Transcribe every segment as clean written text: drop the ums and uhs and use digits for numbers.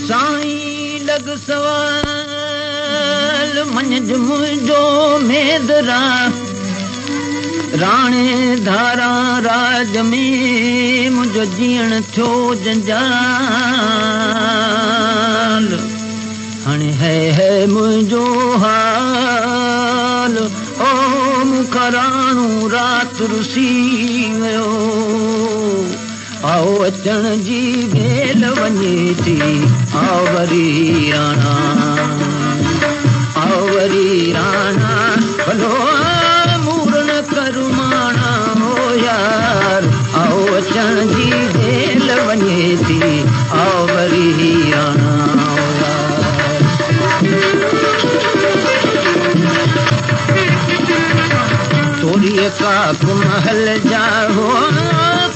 साईं लॻ सवाल मंझि मुंहिंजो मेदरा राणे धारा राज में मुंहिंजो जीअण थियो जंजाल हाणे है मुंहिंजो हाल ओ मूंखां राणो राति रुसी वियो आओ अचण जी भेल वञे थी आओ वरी राणा भलो मूरण करुमाणा हो यार आओ अचण जी भेल वञे थी आओ वरी राणा तोड़िए का कुमहल जा हो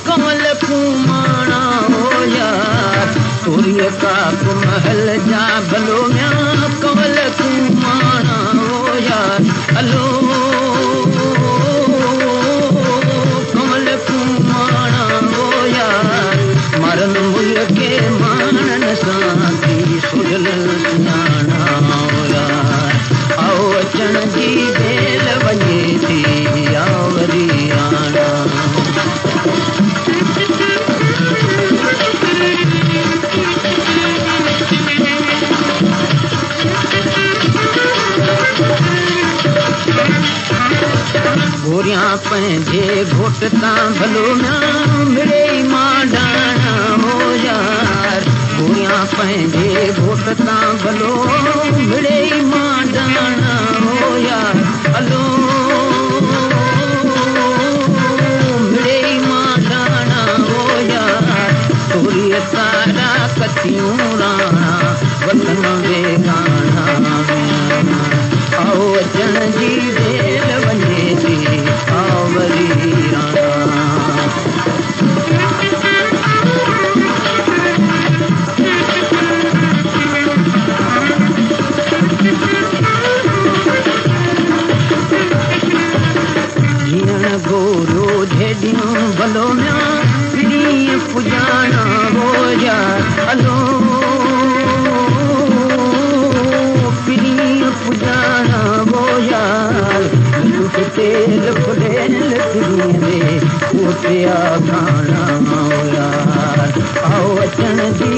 कमल कुमाणा हो यार तोड़िए का कुमहल जा भलो म्या कमल कुमाणा हो यार हलो कमल कुमाणा हो यार मरन मुल के मानन साथी सुजल सुञाणा हो यार आओ अचण जी भेल वञे थी आओ वरी राणा गोरियां पंहिंजे घोट तां भलो न मिड़े मां डाणा हो यार गोरियां पंहिंजे घोट तां भलो मिड़े मां डाणा हो यार हलो मिड़े मां डाणा हो यार तोरीअ तारा कथियूं राणा वतन बेगाना आओ अचण जी भेल वञे थी आओ वरी राणा जीअण गोरो झेडियूं भलो म्या पीअ पुॼाणा हो यार हलो पीअ पुॼाणा हो यार तेल फुलेल किरींदे उठिया गाना हो यार आओ अचण जी